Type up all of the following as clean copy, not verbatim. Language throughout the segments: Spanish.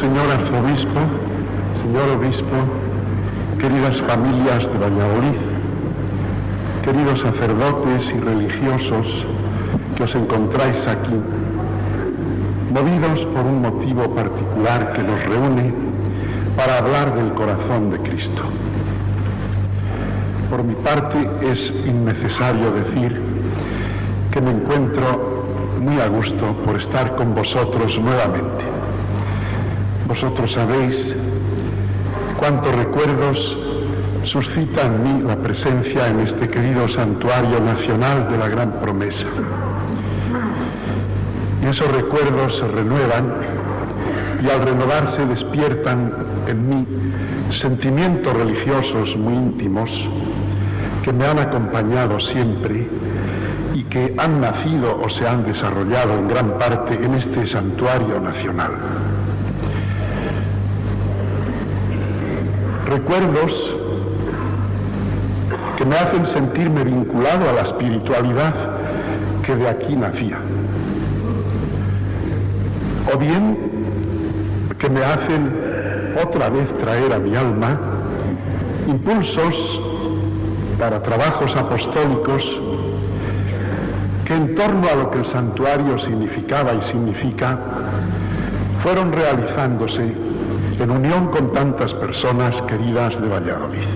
señor arzobispo, señor obispo, queridas familias de Valladolid, queridos sacerdotes y religiosos que os encontráis aquí, movidos por un motivo particular que nos reúne para hablar del corazón de Cristo. Por mi parte, es innecesario decir que me encuentro muy a gusto por estar con vosotros nuevamente. Vosotros sabéis cuántos recuerdos suscita en mí la presencia en este querido santuario nacional de la Gran Promesa. Y esos recuerdos se renuevan y al renovarse despiertan en mí sentimientos religiosos muy íntimos que me han acompañado siempre y que han nacido o se han desarrollado en gran parte en este santuario nacional. Recuerdos que me hacen sentirme vinculado a la espiritualidad que de aquí nacía. O bien que me hacen otra vez traer a mi alma impulsos para trabajos apostólicos que en torno a lo que el santuario significaba y significa fueron realizándose en unión con tantas personas queridas de Valladolid.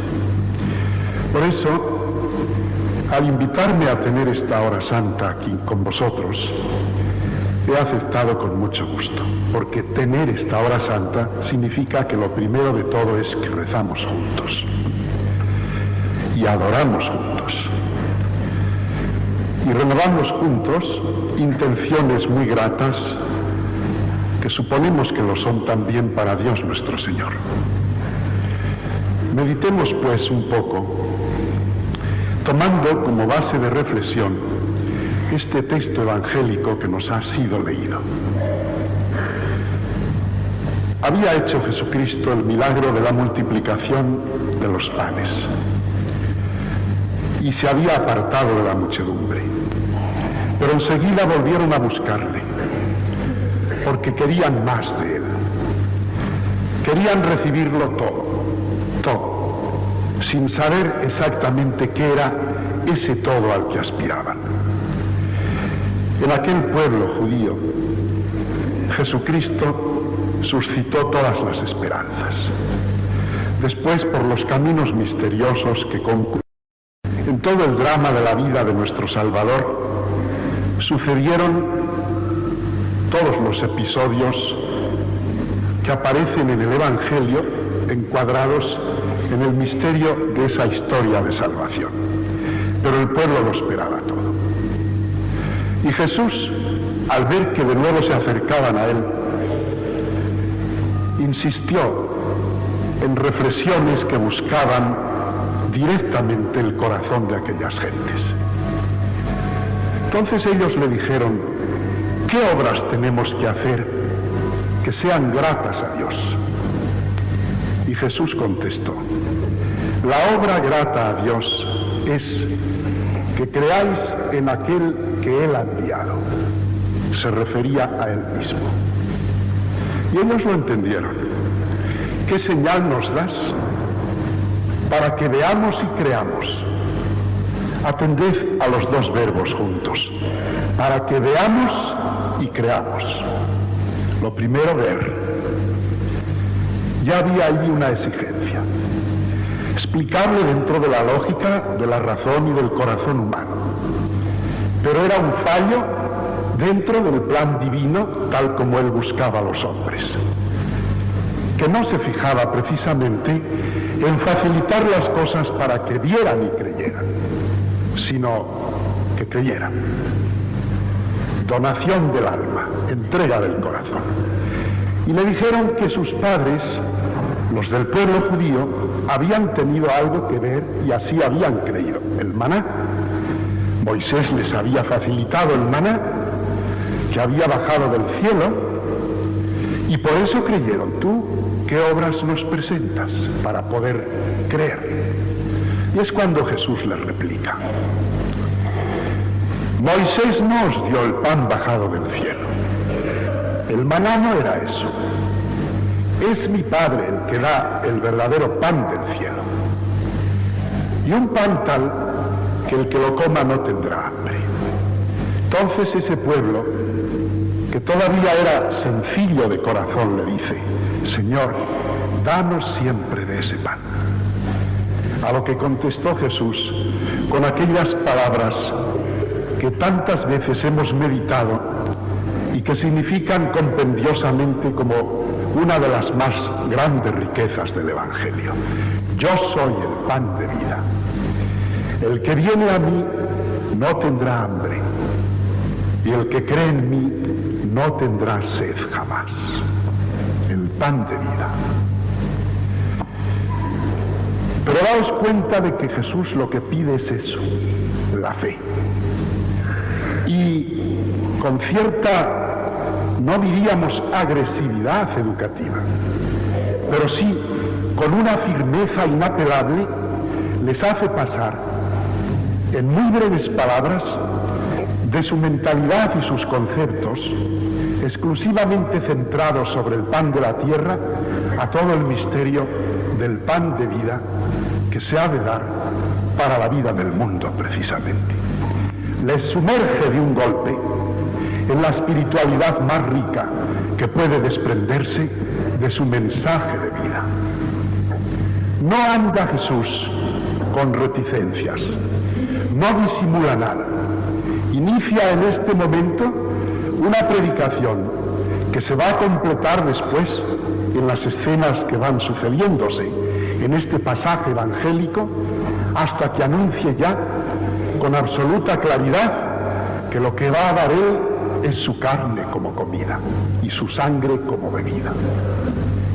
Por eso, al invitarme a tener esta hora santa aquí con vosotros, he aceptado con mucho gusto, porque tener esta hora santa significa que lo primero de todo es que rezamos juntos y adoramos juntos y renovamos juntos intenciones muy gratas que suponemos que lo son también para Dios nuestro Señor. Meditemos pues un poco, tomando como base de reflexión este texto evangélico que nos ha sido leído. Había hecho Jesucristo el milagro de la multiplicación de los panes y se había apartado de la muchedumbre, pero enseguida volvieron a buscarle porque querían más de él, querían recibirlo todo, sin saber exactamente qué era ese todo al que aspiraban. En aquel pueblo judío, Jesucristo suscitó todas las esperanzas. Después, por los caminos misteriosos que concurren en todo el drama de la vida de nuestro Salvador, sucedieron todos los episodios que aparecen en el Evangelio encuadrados en el misterio de esa historia de salvación. Pero el pueblo lo esperaba todo. Y Jesús, al ver que de nuevo se acercaban a él, insistió en reflexiones que buscaban directamente el corazón de aquellas gentes. Entonces ellos le dijeron: ¿qué obras tenemos que hacer que sean gratas a Dios? Y Jesús contestó: la obra grata a Dios es que creáis en aquel que Él ha enviado. Se refería a Él mismo. Y ellos lo entendieron. ¿Qué señal nos das para que veamos y creamos? Atended a los dos verbos juntos. Para que veamos y creamos. Lo primero, ver. Ya había allí una exigencia, explicable dentro de la lógica, de la razón y del corazón humano. Pero era un fallo dentro del plan divino, tal como Él buscaba a los hombres, que no se fijaba precisamente en facilitar las cosas para que vieran y creyeran, sino que creyeran. Donación del alma, entrega del corazón. Y le dijeron que sus padres, los del pueblo judío, habían tenido algo que ver y así habían creído. El maná. Moisés les había facilitado el maná que había bajado del cielo y por eso creyeron. ¿Tú qué obras nos presentas para poder creer? Y es cuando Jesús les replica: Moisés no os dio el pan bajado del cielo. El maná no era eso. Es mi Padre el que da el verdadero pan del cielo. Y un pan tal que el que lo coma no tendrá hambre. Entonces ese pueblo, que todavía era sencillo de corazón, le dice: Señor, danos siempre de ese pan. A lo que contestó Jesús con aquellas palabras que tantas veces hemos meditado y que significan compendiosamente como una de las más grandes riquezas del Evangelio: yo soy el pan de vida. El que viene a mí no tendrá hambre, y el que cree en mí no tendrá sed jamás. El pan de vida. Pero daos cuenta de que Jesús lo que pide es eso, la fe. Y con cierta, no diríamos agresividad educativa, pero sí con una firmeza inapelable, les hace pasar en muy breves palabras de su mentalidad y sus conceptos exclusivamente centrados sobre el pan de la tierra a todo el misterio del pan de vida que se ha de dar para la vida del mundo precisamente. Les sumerge de un golpe en la espiritualidad más rica que puede desprenderse de su mensaje de vida. No anda Jesús con reticencias, no disimula nada. Inicia en este momento una predicación que se va a completar después en las escenas que van sucediéndose en este pasaje evangélico, hasta que anuncie ya con absoluta claridad que lo que va a dar él es su carne como comida y su sangre como bebida.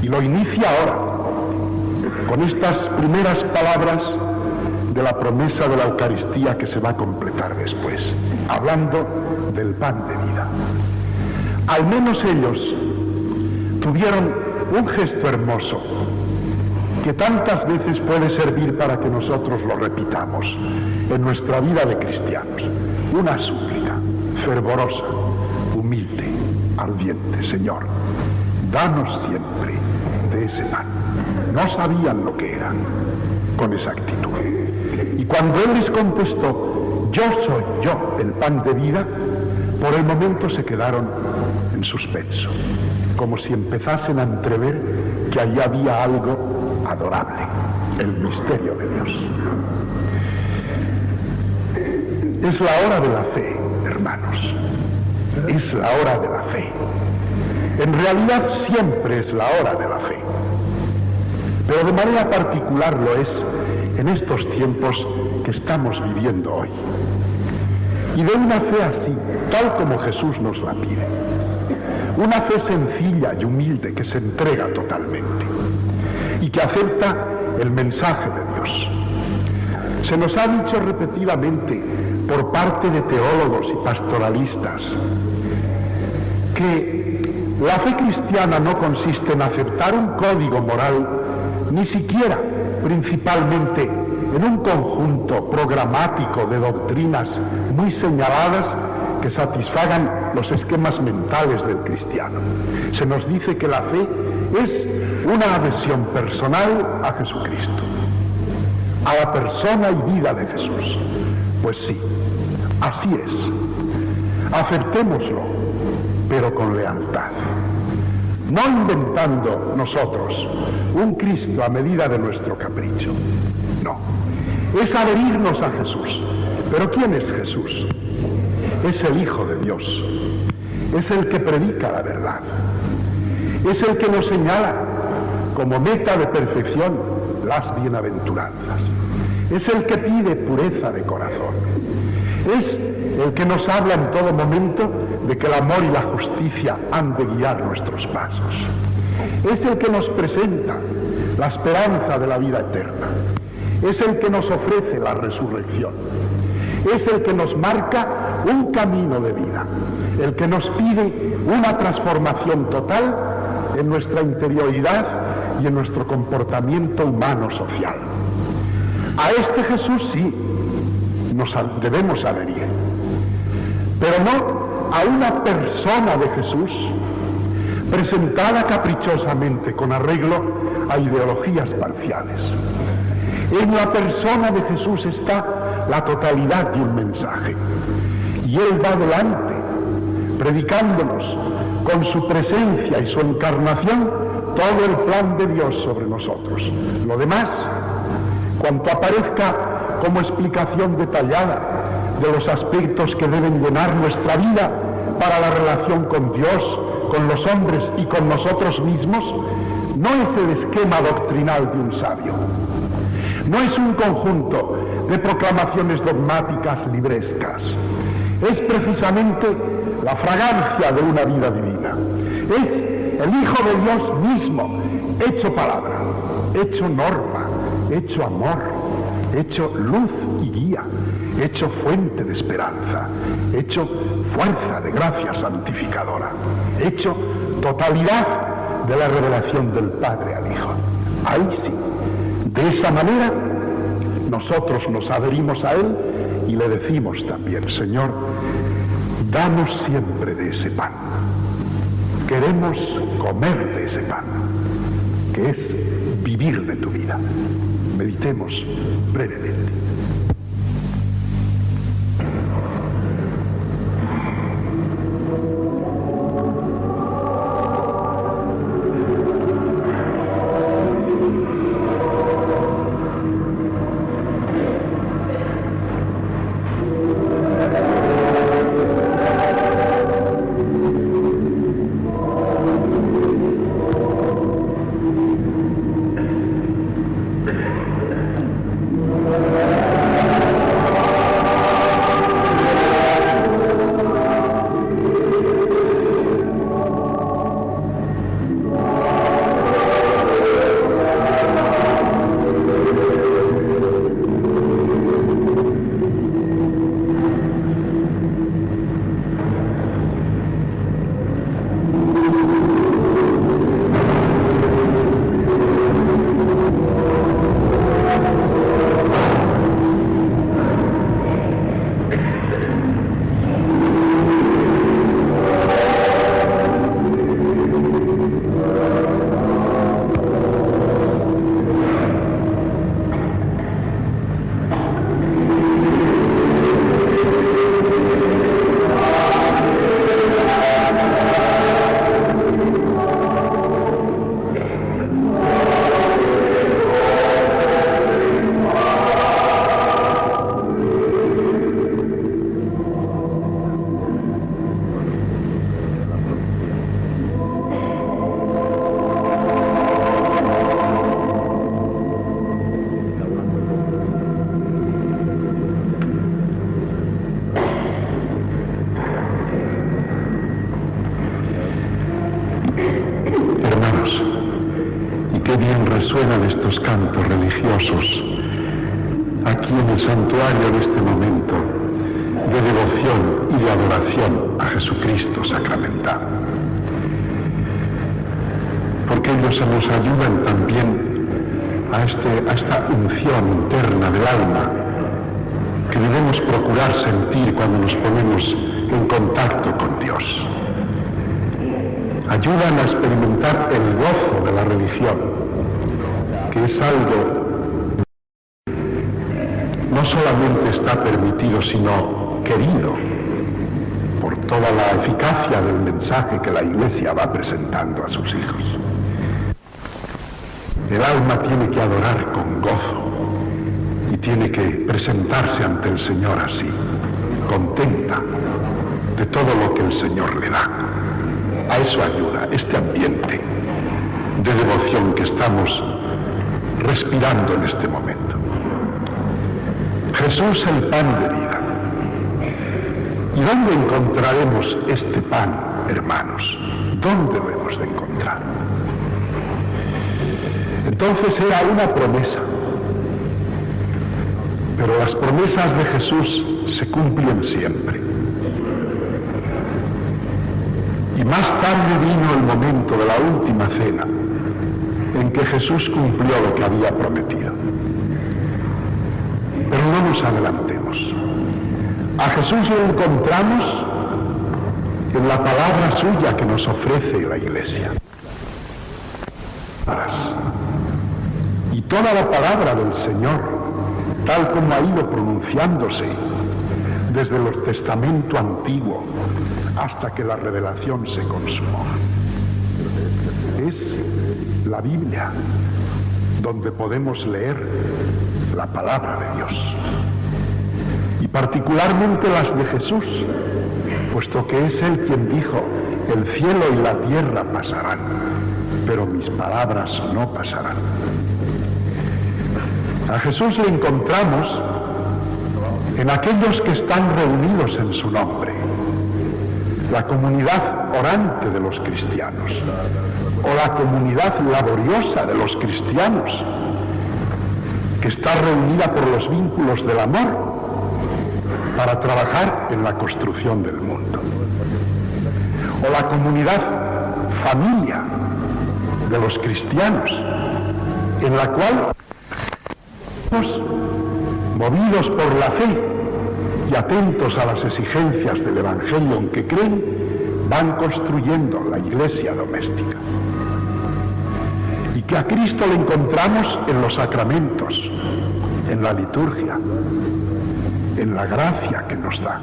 Y lo inicia ahora con estas primeras palabras de la promesa de la Eucaristía que se va a completar después, hablando del pan de vida. Al menos ellos tuvieron un gesto hermoso que tantas veces puede servir para que nosotros lo repitamos en nuestra vida de cristianos. Una súplica fervorosa, humilde, ardiente: Señor, danos siempre de ese pan. No sabían lo que era con exactitud. Y cuando Él les contestó: yo soy yo el pan de vida, por el momento se quedaron en suspenso, como si empezasen a entrever que allí había algo adorable, el misterio de Dios. Es la hora de la fe, hermanos. Es la hora de la fe. En realidad siempre es la hora de la fe, pero de manera particular lo es en estos tiempos que estamos viviendo hoy. Y de una fe así, tal como Jesús nos la pide. Una fe sencilla y humilde que se entrega totalmente y que acepta el mensaje de Dios. Se nos ha dicho repetidamente por parte de teólogos y pastoralistas que la fe cristiana no consiste en aceptar un código moral, ni siquiera principalmente en un conjunto programático de doctrinas muy señaladas que satisfagan los esquemas mentales del cristiano. Se nos dice que la fe es una adhesión personal a Jesucristo, a la persona y vida de Jesús. Pues sí, así es. Aceptémoslo, pero con lealtad. No inventando nosotros un Cristo a medida de nuestro capricho. No. Es adherirnos a Jesús. ¿Pero quién es Jesús? Es el Hijo de Dios. Es el que predica la verdad. Es el que nos señala como meta de perfección las bienaventuranzas. Es el que pide pureza de corazón. Es el que nos habla en todo momento de que el amor y la justicia han de guiar nuestros pasos. Es el que nos presenta la esperanza de la vida eterna. Es el que nos ofrece la resurrección. Es el que nos marca un camino de vida. El que nos pide una transformación total en nuestra interioridad y en nuestro comportamiento humano social. A este Jesús sí nos debemos adherir, pero no a una persona de Jesús, presentada caprichosamente con arreglo a ideologías parciales. En la persona de Jesús está la totalidad de un mensaje. Y Él va adelante, predicándonos con su presencia y su encarnación todo el plan de Dios sobre nosotros. Lo demás, cuanto aparezca como explicación detallada de los aspectos que deben llenar nuestra vida para la relación con Dios, con los hombres y con nosotros mismos, no es el esquema doctrinal de un sabio. No es un conjunto de proclamaciones dogmáticas librescas. Es precisamente la fragancia de una vida divina. Es el Hijo de Dios mismo, hecho palabra, hecho norma, hecho amor, hecho luz y guía, hecho fuente de esperanza, hecho fuerza de gracia santificadora, hecho totalidad de la revelación del Padre al Hijo. Ahí sí, de esa manera nosotros nos adherimos a Él y le decimos también: Señor, danos siempre de ese pan. Queremos comer de ese pan, que es vivir de tu vida. Meditemos brevemente. Resuenan estos cantos religiosos aquí en el santuario de este momento de devoción y de adoración a Jesucristo sacramentado. Porque ellos se nos ayudan también a esta unción interna del alma que debemos procurar sentir cuando nos ponemos en contacto con Dios. Ayudan a experimentar el gozo de la religión, que es algo no solamente está permitido, sino querido por toda la eficacia del mensaje que la Iglesia va presentando a sus hijos. El alma tiene que adorar con gozo y tiene que presentarse ante el Señor así, contenta de todo lo que el Señor le da. A eso ayuda este ambiente de devoción que estamos respirando en este momento. Jesús, el pan de vida. ¿Y dónde encontraremos este pan, hermanos? ¿Dónde lo hemos de encontrar? Entonces era una promesa. Pero las promesas de Jesús se cumplen siempre. Y más tarde vino el momento de la última cena, en que Jesús cumplió lo que había prometido. Pero no nos adelantemos. A Jesús lo encontramos en la palabra suya que nos ofrece la Iglesia. Y toda la palabra del Señor, tal como ha ido pronunciándose desde el Testamento Antiguo hasta que la revelación se consumó, es la Biblia, donde podemos leer la palabra de Dios. Y particularmente las de Jesús, puesto que es Él quien dijo, el cielo y la tierra pasarán, pero mis palabras no pasarán. A Jesús le encontramos en aquellos que están reunidos en su nombre, la comunidad orante de los cristianos, o la comunidad laboriosa de los cristianos, que está reunida por los vínculos del amor para trabajar en la construcción del mundo, o la comunidad familia de los cristianos, en la cual, movidos por la fe y atentos a las exigencias del Evangelio en que creen, van construyendo la iglesia doméstica. Y que a Cristo le encontramos en los sacramentos, en la liturgia, en la gracia que nos da.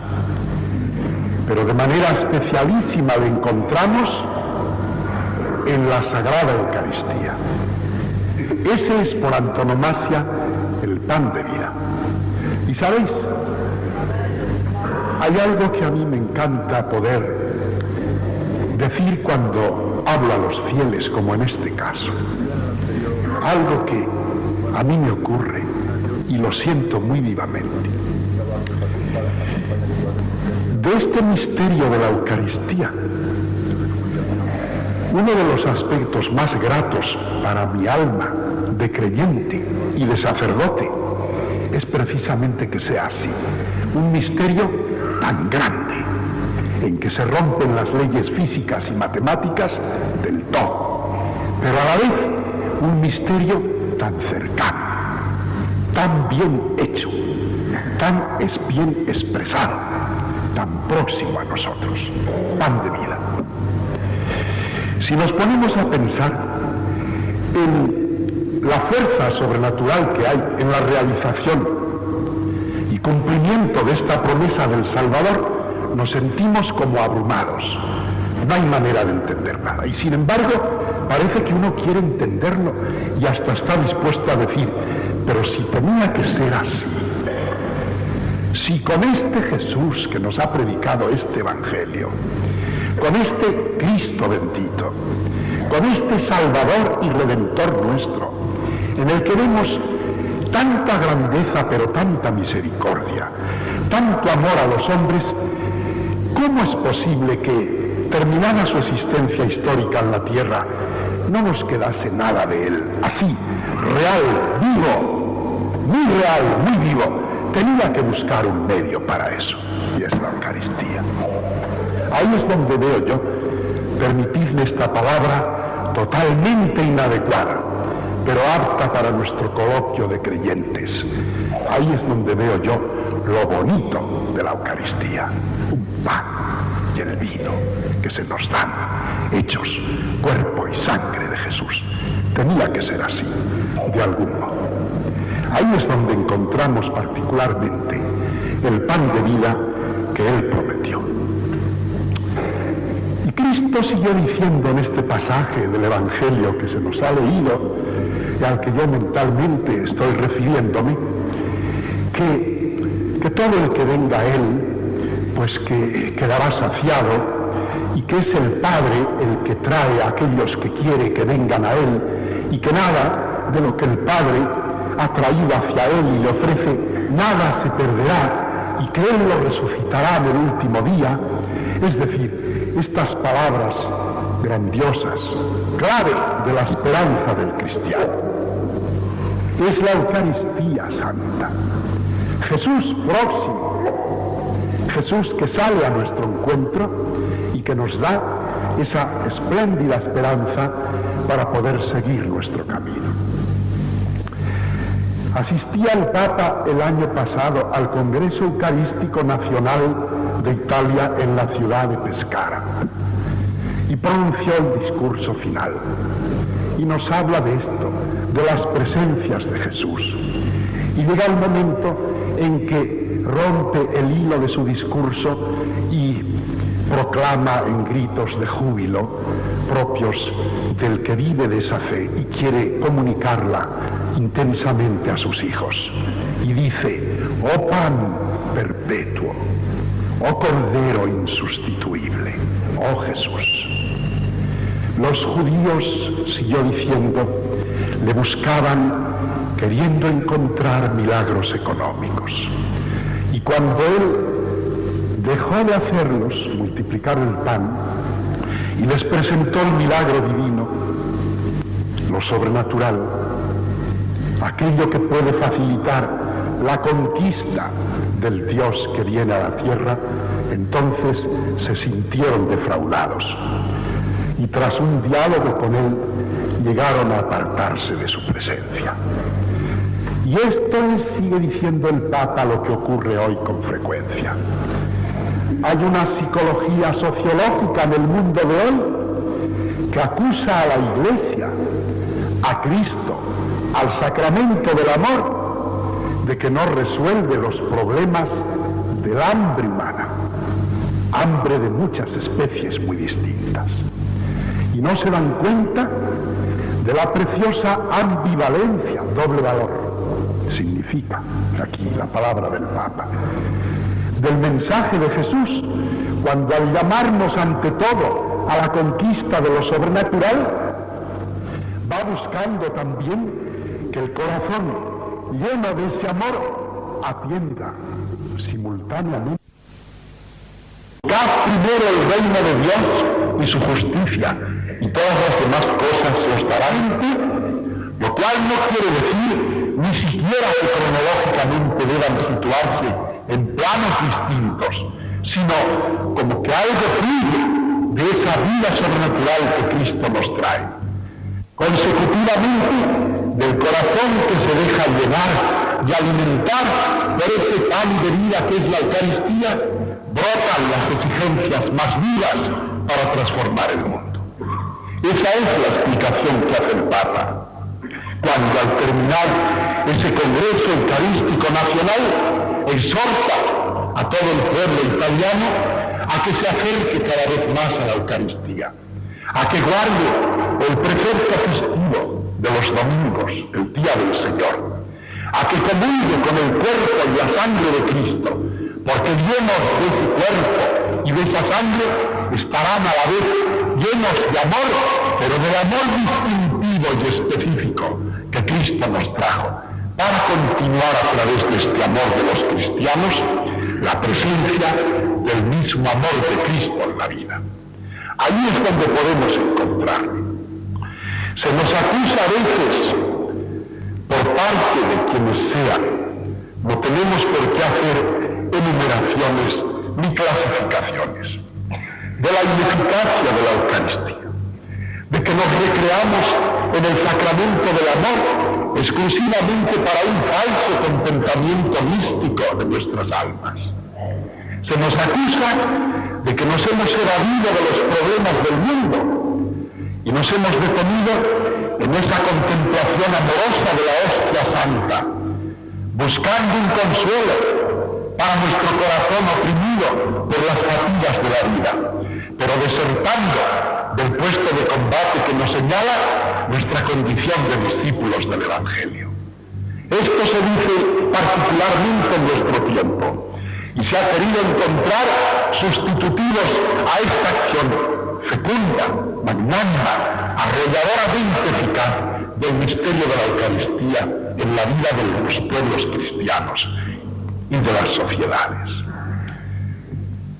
Pero de manera especialísima le encontramos en la Sagrada Eucaristía. Ese es por antonomasia el pan de vida. Y sabéis, hay algo que a mí me encanta poder decir cuando hablo a los fieles, como en este caso. Algo que a mí me ocurre y lo siento muy vivamente. De este misterio de la Eucaristía, uno de los aspectos más gratos para mi alma de creyente y de sacerdote es precisamente que sea así, un misterio tan grande, en que se rompen las leyes físicas y matemáticas del todo, pero a la vez un misterio tan cercano, tan bien hecho, tan bien expresado, tan próximo a nosotros, pan de vida. Si nos ponemos a pensar en la fuerza sobrenatural que hay en la realización y cumplimiento de esta promesa del Salvador, nos sentimos como abrumados. No hay manera de entender nada. Y sin embargo, parece que uno quiere entenderlo y hasta está dispuesto a decir, pero si tenía que ser así, si con este Jesús que nos ha predicado este Evangelio, con este Cristo bendito, con este Salvador y Redentor nuestro, en el que vemos tanta grandeza pero tanta misericordia, tanto amor a los hombres, ¿cómo es posible que, terminada su existencia histórica en la tierra, no nos quedase nada de Él, así, real, vivo, muy real, muy vivo? Tenía que buscar un medio para eso, y es la Eucaristía. Ahí es donde veo yo, permitidme esta palabra totalmente inadecuada, pero apta para nuestro coloquio de creyentes. Ahí es donde veo yo lo bonito de la Eucaristía, un pan y el vino que se nos dan, hechos cuerpo y sangre de Jesús. Tenía que ser así, de algún modo. Ahí es donde encontramos particularmente el pan de vida que Él prometió. Y Cristo siguió diciendo en este pasaje del Evangelio que se nos ha leído y al que yo mentalmente estoy refiriéndome, que todo el que venga a Él, pues que quedará saciado, y que es el Padre el que trae a aquellos que quiere que vengan a Él, y que nada de lo que el Padre ha traído hacia Él y le ofrece, nada se perderá, y que Él lo resucitará en el último día. Es decir, estas palabras grandiosas, clave de la esperanza del cristiano, es la Eucaristía Santa. Jesús próximo, Jesús que sale a nuestro encuentro y que nos da esa espléndida esperanza para poder seguir nuestro camino. Asistía el Papa el año pasado al Congreso Eucarístico Nacional de Italia en la ciudad de Pescara y pronunció el discurso final. Y nos habla de esto, de las presencias de Jesús. Y llega el momento en que rompe el hilo de su discurso y proclama en gritos de júbilo propios del que vive de esa fe y quiere comunicarla intensamente a sus hijos. Y dice: oh pan perpetuo, oh Cordero insustituible, oh Jesús. Los judíos, siguió diciendo, le buscaban queriendo encontrar milagros económicos. Y cuando él dejó de hacerlos, multiplicar el pan, y les presentó el milagro divino, lo sobrenatural, aquello que puede facilitar la conquista del Dios que viene a la tierra, entonces se sintieron defraudados. Y tras un diálogo con él, llegaron a apartarse de su presencia. Y esto es, sigue diciendo el Papa, lo que ocurre hoy con frecuencia. Hay una psicología sociológica en el mundo de hoy que acusa a la Iglesia, a Cristo, al sacramento del amor, de que no resuelve los problemas del hambre humana, hambre de muchas especies muy distintas. Y no se dan cuenta de la preciosa ambivalencia, doble valor, significa aquí la palabra del Papa, del mensaje de Jesús, cuando al llamarnos ante todo a la conquista de lo sobrenatural, va buscando también que el corazón lleno de ese amor atienda simultáneamente. Buscad primero el reino de Dios y su justicia, y todas las demás cosas se os darán, lo cual no quiere decir ni siquiera que cronológicamente deban situarse en planos distintos, sino como que algo fluye de esa vida sobrenatural que Cristo nos trae. Consecutivamente, del corazón que se deja llenar y alimentar por ese pan de vida que es la Eucaristía, brotan las exigencias más vivas para transformar el mundo. Esa es la explicación que hace el Papa, cuando al terminar ese Congreso Eucarístico Nacional exhorta a todo el pueblo italiano a que se acerque cada vez más a la Eucaristía, a que guarde el precepto festivo de los domingos, el día del Señor, a que comulgue con el cuerpo y la sangre de Cristo, porque llenos de ese cuerpo y de esa sangre estarán a la vez llenos de amor, pero del amor distintivo y específico que Cristo nos trajo, para continuar a través de este amor de los cristianos la presencia del mismo amor de Cristo en la vida. Ahí es donde podemos encontrarlo. Se nos acusa a veces por parte de quienes sean, no tenemos por qué hacer enumeraciones ni clasificaciones, de la ineficacia de la Eucaristía, de que nos recreamos en el sacramento del amor exclusivamente para un falso contentamiento místico de nuestras almas. Se nos acusa de que nos hemos evadido de los problemas del mundo y nos hemos detenido en esa contemplación amorosa de la hostia santa, buscando un consuelo para nuestro corazón oprimido por las fatigas de la vida, pero desertando del puesto de combate que nos señala nuestra condición de discípulos del Evangelio. Esto se dice particularmente en nuestro tiempo, y se ha querido encontrar sustitutivos a esta acción fecunda, magnánima, arrolladoramente eficaz del misterio de la Eucaristía en la vida de los pueblos cristianos y de las sociedades.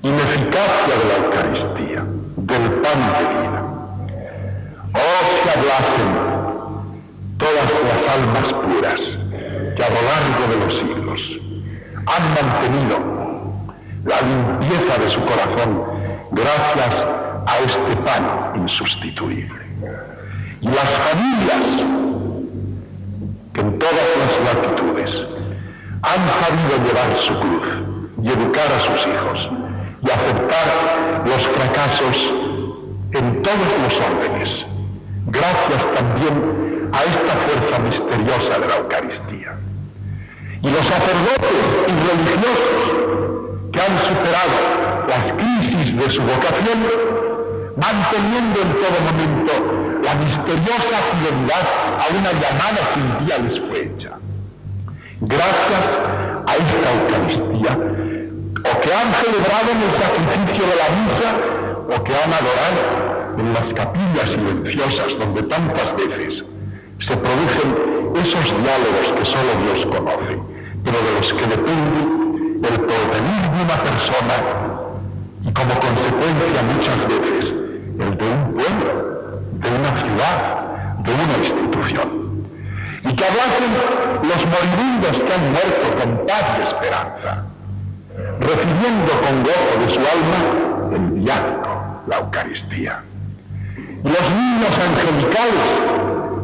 Ineficacia de la Eucaristía, del pan de vida. Oh, si hablasen todas las almas puras que a lo largo de los siglos han mantenido la limpieza de su corazón gracias a este pan insustituible. Y las familias que en todas las latitudes han sabido llevar su cruz y educar a sus hijos y aceptar los fracasos en todos los órdenes, gracias también a esta fuerza misteriosa de la Eucaristía. Y los sacerdotes y religiosos que han superado las crisis de su vocación, manteniendo en todo momento la misteriosa fidelidad a una llamada que un día les fue hecha. Gracias a esta Eucaristía, o que han celebrado en el sacrificio de la misa, o que han adorado en las capillas silenciosas donde tantas veces se producen esos diálogos que solo Dios conoce, pero de los que depende el porvenir de una persona y como consecuencia muchas veces el de un pueblo, de una ciudad, de una institución. Y que hablasen los moribundos que han muerto con paz y esperanza, recibiendo con gozo de su alma el viático, la Eucaristía. Y los niños angelicales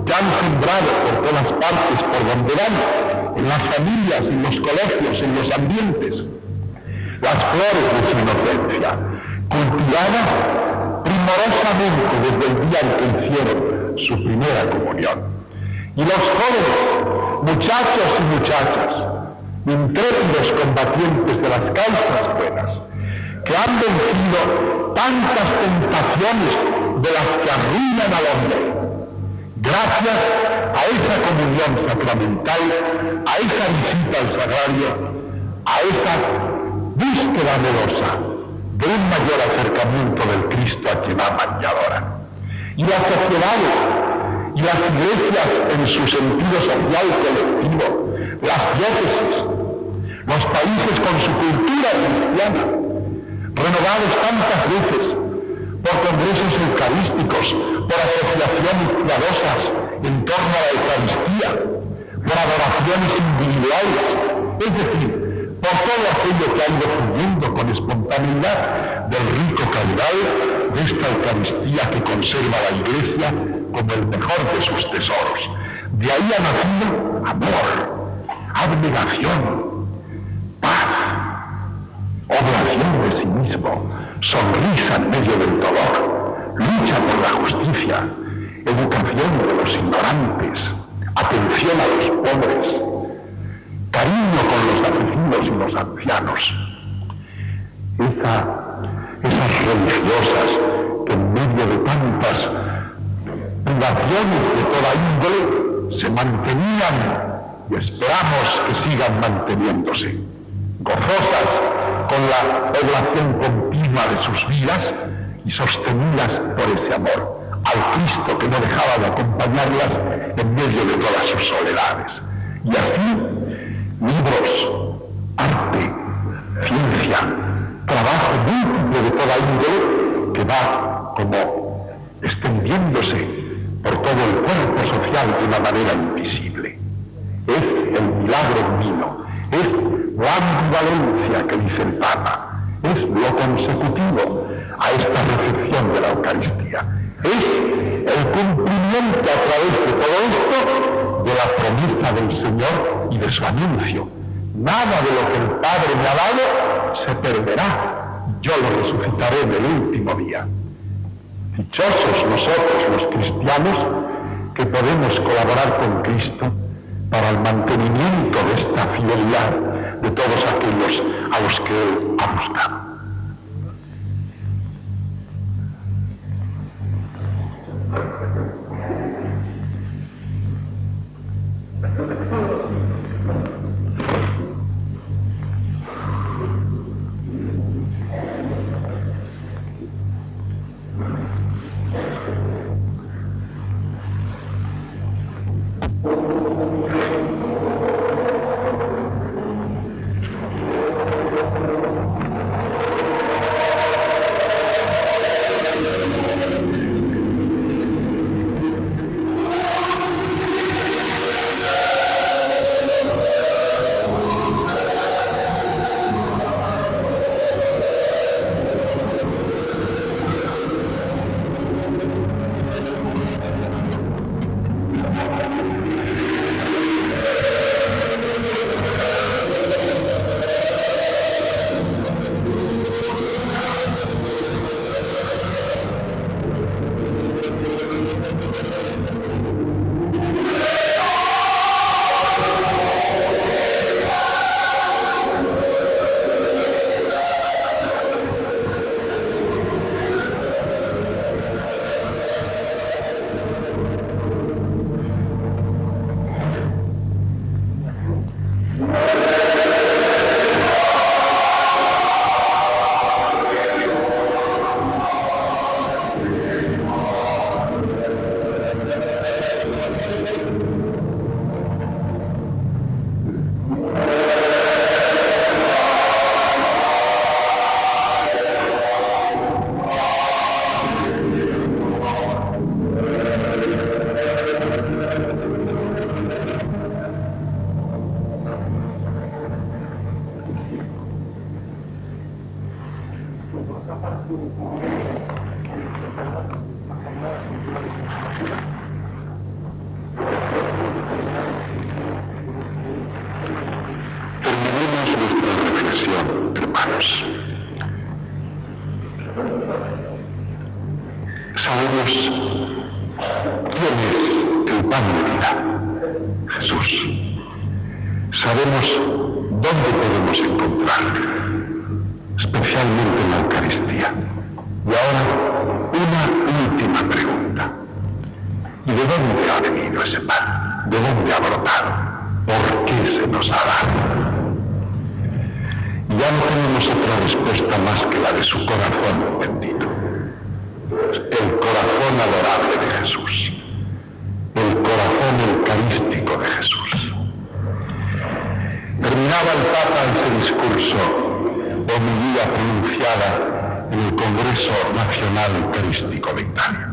que han sembrado por todas partes, por donde van, en las familias, en los colegios, en los ambientes, las flores de su inocencia, cultivadas primorosamente desde el día en que hicieron su primera comunión. Y los jóvenes, muchachos y muchachas, intrépidos combatientes de las causas buenas, que han vencido tantas tentaciones de las que arruinan al hombre, gracias a esa comunión sacramental, a esa visita al sagrario, a esa búsqueda amorosa de un mayor acercamiento del Cristo a quien aman y adoran. Y las sociedades y las iglesias en su sentido social colectivo, las diócesis, los países con su cultura cristiana, renovados tantas veces por congresos eucarísticos, por asociaciones piadosas en torno a la Eucaristía, por adoraciones individuales, es decir, por todo aquello que ha ido fluyendo con espontaneidad del rico caudal de esta Eucaristía que conserva la Iglesia como el mejor de sus tesoros. De ahí ha nacido amor, abnegación, paz, oblación de sí mismo, sonrisa en medio del dolor, lucha por la justicia, educación de los ignorantes, atención a los pobres, cariño con los afligidos y los ancianos. Esas religiosas que en medio de tantas privaciones de toda índole se mantenían y esperamos que sigan manteniéndose, gozosas con la oblación continua de sus vidas y sostenidas por ese amor al Cristo que no dejaba de acompañarlas en medio de todas sus soledades. Y así, libros, arte, ciencia, trabajo múltiple de toda índole que va como extendiéndose por todo el cuerpo social de una manera invisible. Es el milagro divino, es la ambivalencia que dice el Papa, es lo consecutivo a esta recepción de la Eucaristía, es el cumplimiento a través de todo esto de la promesa del Señor y de su anuncio. Nada de lo que el Padre me ha dado se perderá, yo lo resucitaré en el último día. Dichosos nosotros los cristianos que podemos colaborar con Cristo para el mantenimiento de esta fidelidad de todos aquellos a los que Él ha buscado. Terminemos nuestra reflexión, hermanos. Sabemos quién es el pan de vida, Jesús. Sabemos dónde podemos encontrarle, especialmente en la Eucaristía. Y ahora, una última pregunta. ¿Y de dónde ha venido ese pan? ¿De dónde ha brotado? ¿Por qué se nos ha dado? Ya no tenemos otra respuesta más que la de su corazón bendito. El corazón adorable de Jesús. El corazón eucarístico de Jesús. Terminaba el Papa ese discurso, homilía pronunciada en el Congreso Nacional Eucarístico de Italia.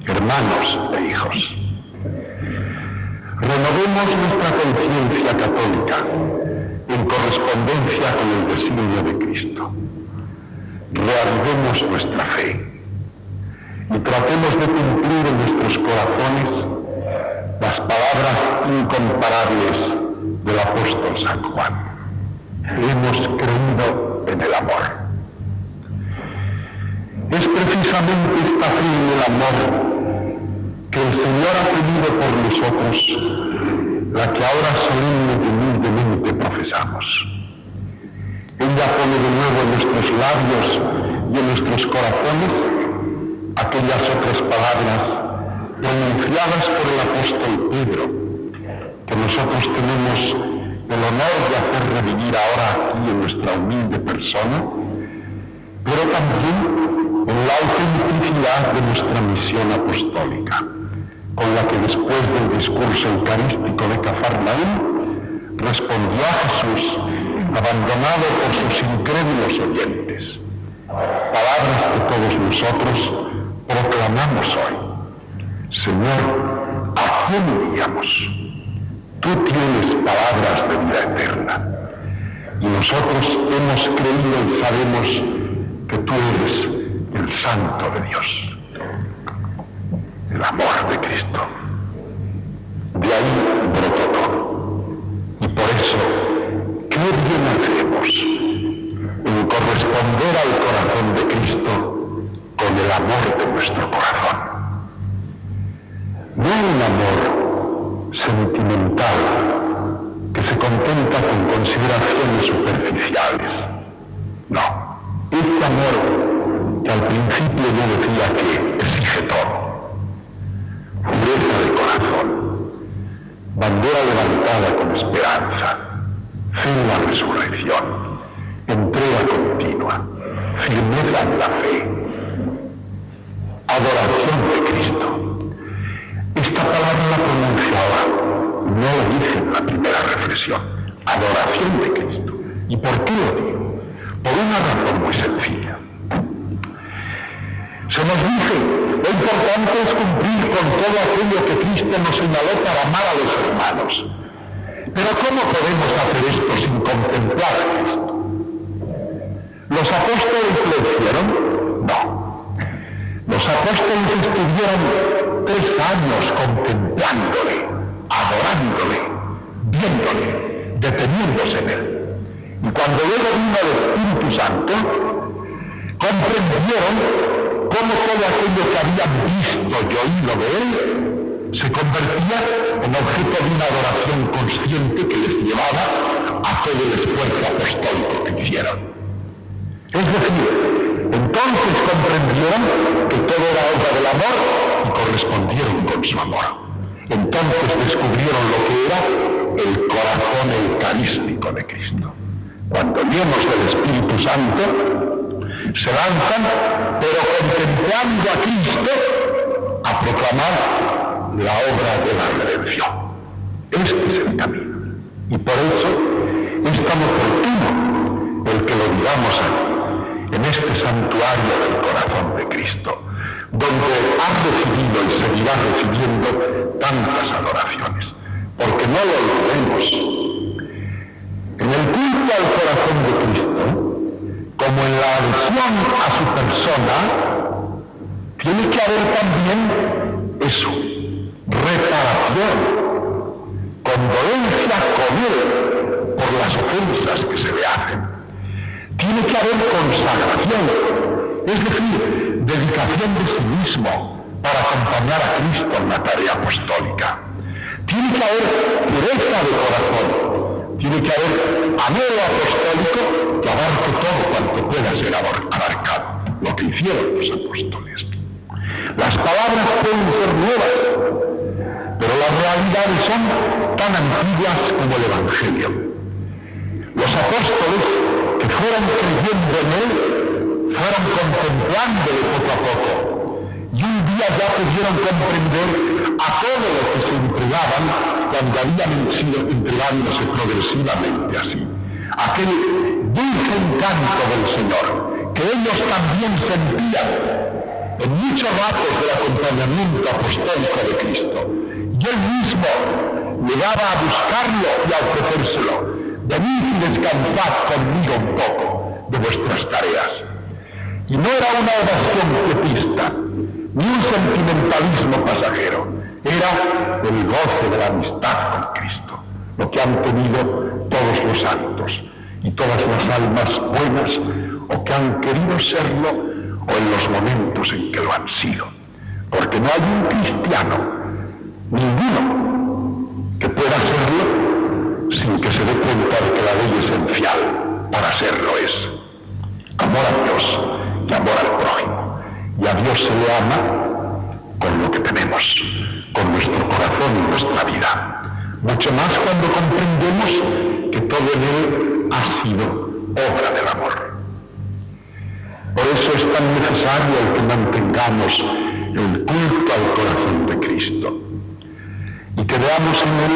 Hermanos e hijos, renovemos nuestra conciencia católica en correspondencia con el designio de Cristo. Reavivemos nuestra fe y tratemos de cumplir en nuestros corazones las palabras incomparables del apóstol San Juan. Hemos creído en el amor. Es precisamente esta fe en el amor que el Señor ha tenido por nosotros la que ahora solemne y humildemente profesamos. Ella pone de nuevo en nuestros labios y en nuestros corazones aquellas otras palabras pronunciadas por el apóstol Pedro, que nosotros tenemos el honor de hacer revivir ahora aquí en nuestra humilde persona, pero también en la autenticidad de nuestra misión apostólica, con la que después del discurso eucarístico de Cafarnaúm respondió a Jesús, abandonado por sus incrédulos oyentes. Palabras que todos nosotros proclamamos hoy. Señor, ¿a quién iríamos? Tú tienes palabras de vida eterna, y nosotros hemos creído y sabemos que tú eres el Santo de Dios, el amor de Cristo. De ahí brotó todo. Y por eso, ¿qué bien hacemos en corresponder al corazón de Cristo con el amor de nuestro corazón? No un amor sentimental que se contenta con consideraciones superficiales. No, ese amor que al principio yo decía que exige todo. Pureza de corazón, bandera levantada con esperanza, fe en la resurrección, entrega continua, firmeza en la fe, adoración de Cristo. Esta palabra la pronunciaba, no lo dice en la primera reflexión, adoración de Cristo. ¿Y por qué lo digo? Por una razón muy sencilla. Se nos dice, lo importante es cumplir con todo aquello que Cristo nos señaló para amar a los hermanos. Pero ¿cómo podemos hacer esto sin contemplar a Cristo? ¿Los apóstoles lo hicieron? No. Los apóstoles estuvieron 3 años contemplándole, adorándole, viéndole, deteniéndose en él. Y cuando luego vino el Espíritu Santo, comprendieron cómo todo aquello que habían visto y oído de él se convertía en objeto de una adoración consciente que les llevaba a todo el esfuerzo apostólico que hicieron. Es decir, entonces comprendieron que todo era obra del amor y correspondieron con su amor. Entonces descubrieron lo que era el corazón eucarístico de Cristo. Cuando llenos del Espíritu Santo, se lanzan, pero contemplando a Cristo, a proclamar la obra de la redención. Este es el camino. Y por eso es tan oportuno el que lo digamos aquí, en este santuario del corazón de Cristo, donde ha recibido y seguirá recibiendo tantas adoraciones. Porque no lo olvidemos. En el culto al corazón de Cristo, con como en la adhesión a su persona, tiene que haber también eso, reparación, condolencia con él por las ofensas que se le hacen. Tiene que haber consagración, es decir, dedicación de sí mismo para acompañar a Cristo en la tarea apostólica. Tiene que haber pureza de corazón, tiene que haber anhelo apostólico que abarque todo cuanto pueda ser abarcado, lo que hicieron los apóstoles. Las palabras pueden ser nuevas, pero las realidades son tan antiguas como el Evangelio. Los apóstoles que fueron creyendo en él, fueron contemplándole poco a poco, y un día ya pudieron comprender a todo lo que se entregaban cuando habían sido entregándose progresivamente así. Aquel dulce encanto del Señor, que ellos también sentían en muchos ratos del acompañamiento apostólico de Cristo. Y él mismo llegaba a buscarlo y a ofrecérselo. Venid y descansad conmigo un poco de vuestras tareas. Y no era una evasión pietista, ni un sentimentalismo pasajero, era el goce de la amistad con Cristo, lo que han tenido todos los santos y todas las almas buenas, o que han querido serlo, o en los momentos en que lo han sido. Porque no hay un cristiano, ninguno, que pueda serlo sin que se dé cuenta de que la ley esencial para serlo es amor a Dios y amor al prójimo. Y a Dios se le ama con lo que tenemos, con nuestro corazón y nuestra vida. Mucho más cuando comprendemos que todo en él ha sido obra del amor. Por eso es tan necesario el que mantengamos el culto al corazón de Cristo y que veamos en él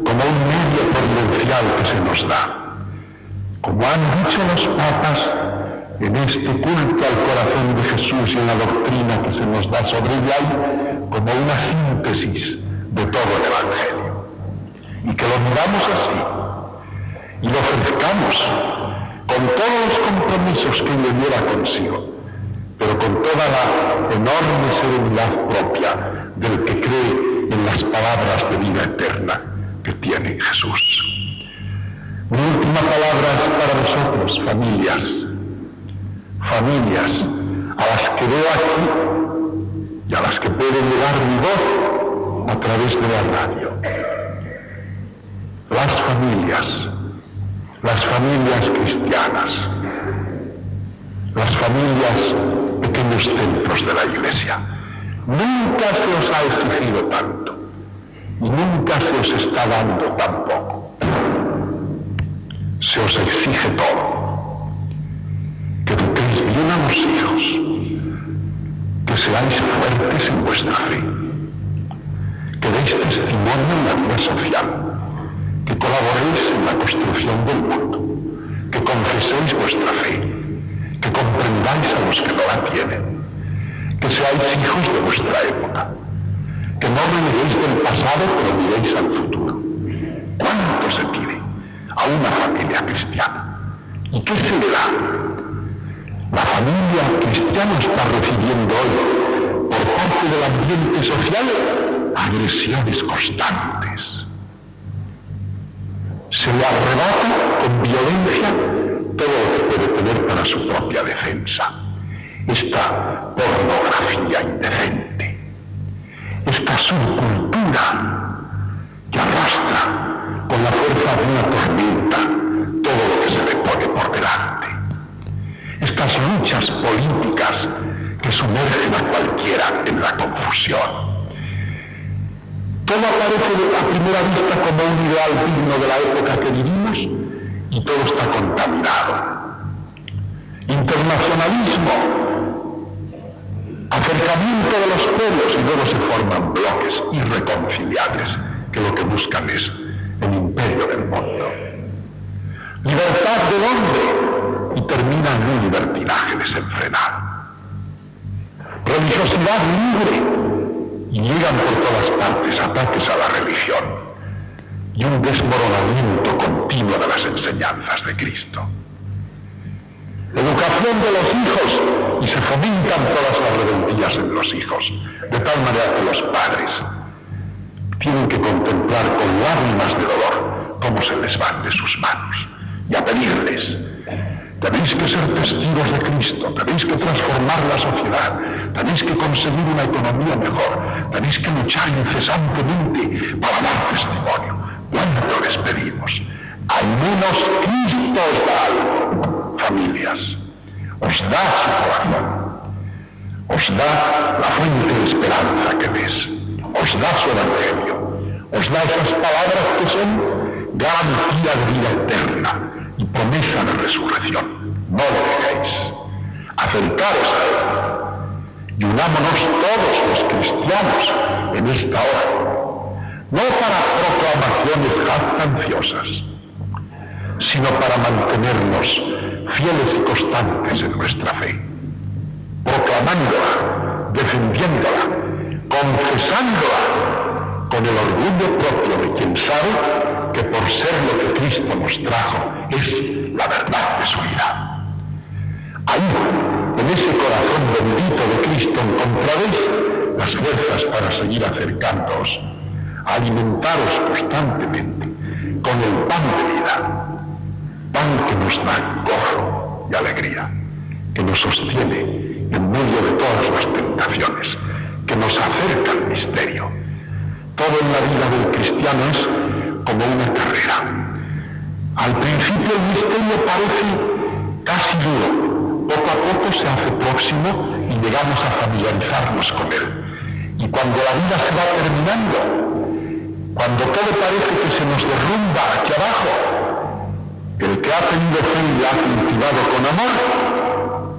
como un medio providencial que se nos da. Como han dicho los papas, en este culto al corazón de Jesús y en la doctrina que se nos da sobre ella hay como una síntesis de todo el Evangelio. Y que lo miramos así y lo ofrezcamos con todos los compromisos que ello lleva consigo, pero con toda la enorme serenidad propia del que cree en las palabras de vida eterna que tiene Jesús. Mi última palabra es para vosotros, familias, a las que veo aquí y a las que puede llegar mi voz a través de la radio. Las familias cristianas, las familias pequeños templos de la Iglesia. Nunca se os ha exigido tanto y nunca se os está dando tan poco. Se os exige todo. Que eduquéis bien a los hijos, que seáis fuertes en vuestra fe, que deis testimonio en la vida social, que colaboréis en la construcción del mundo, que confeséis vuestra fe, que comprendáis a los que no la tienen, que seáis hijos de vuestra época, que no reneguéis del pasado pero miréis al futuro. ¿Cuánto se pide a una familia cristiana? ¿Y qué se le da? La familia cristiana está recibiendo hoy, por parte del ambiente social, agresiones constantes. Se le arrebata con violencia todo lo que puede tener para su propia defensa. Esta pornografía indecente, esta subcultura que arrastra con la fuerza de una tormenta todo lo que se le pone por delante. Estas luchas políticas que sumergen a cualquiera en la confusión. Todo aparece a primera vista como un ideal digno de la época que vivimos y todo está contaminado. Internacionalismo, acercamiento de los pueblos y luego se forman bloques irreconciliables que lo que buscan es el imperio del mundo. Libertad del hombre y termina en un libertinaje desenfrenado. Religiosidad libre y llegan por todas partes ataques a la religión y un desmoronamiento continuo de las enseñanzas de Cristo. Educación de los hijos, y se fomentan todas las rebeldías en los hijos, de tal manera que los padres tienen que contemplar con lágrimas de dolor cómo se les van de sus manos y a pedirles: tenéis que ser testigos de Cristo, tenéis que transformar la sociedad, tenéis que conseguir una economía mejor, tenéis que luchar incesantemente para dar testimonio. ¿Cuánto les pedimos? Al menos Cristo os da algo, familias, os da su corazón, os da la fuente de esperanza que ves, os da su evangelio, os da esas palabras que son garantía de vida eterna y promesa de resurrección. No lo dejéis. Acercaros a él y unámonos todos los cristianos en esta hora, no para proclamaciones jactanciosas, sino para mantenernos fieles y constantes en nuestra fe, proclamándola, defendiéndola, confesándola con el orgullo propio de quien sabe que por ser lo que Cristo nos trajo es la verdad de su vida. Ahí, en ese corazón bendito de Cristo, encontraréis las fuerzas para seguir acercándoos, a alimentaros constantemente con el pan de vida, pan que nos da gozo y alegría, que nos sostiene en medio de todas las tentaciones, que nos acerca al misterio. Todo en la vida del cristiano es como una carrera. Al principio el misterio parece casi duro, poco a poco se hace próximo y llegamos a familiarizarnos con él. Y cuando la vida se va terminando, cuando todo parece que se nos derrumba hacia abajo, el que ha tenido fe y la ha cultivado con amor,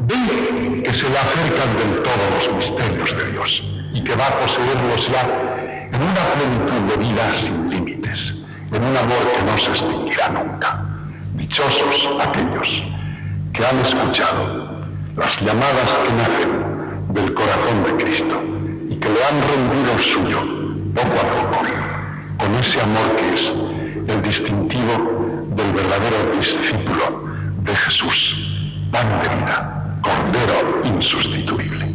ve que se le acercan del todo los misterios de Dios y que va a poseerlos ya en una plenitud de vida sin límites, en un amor que no se extinguirá nunca. Dichosos aquellos que han escuchado las llamadas que nacen del corazón de Cristo y que le han rendido el suyo poco a poco, con ese amor que es el distintivo del verdadero discípulo de Jesús, pan de vida, Cordero insustituible.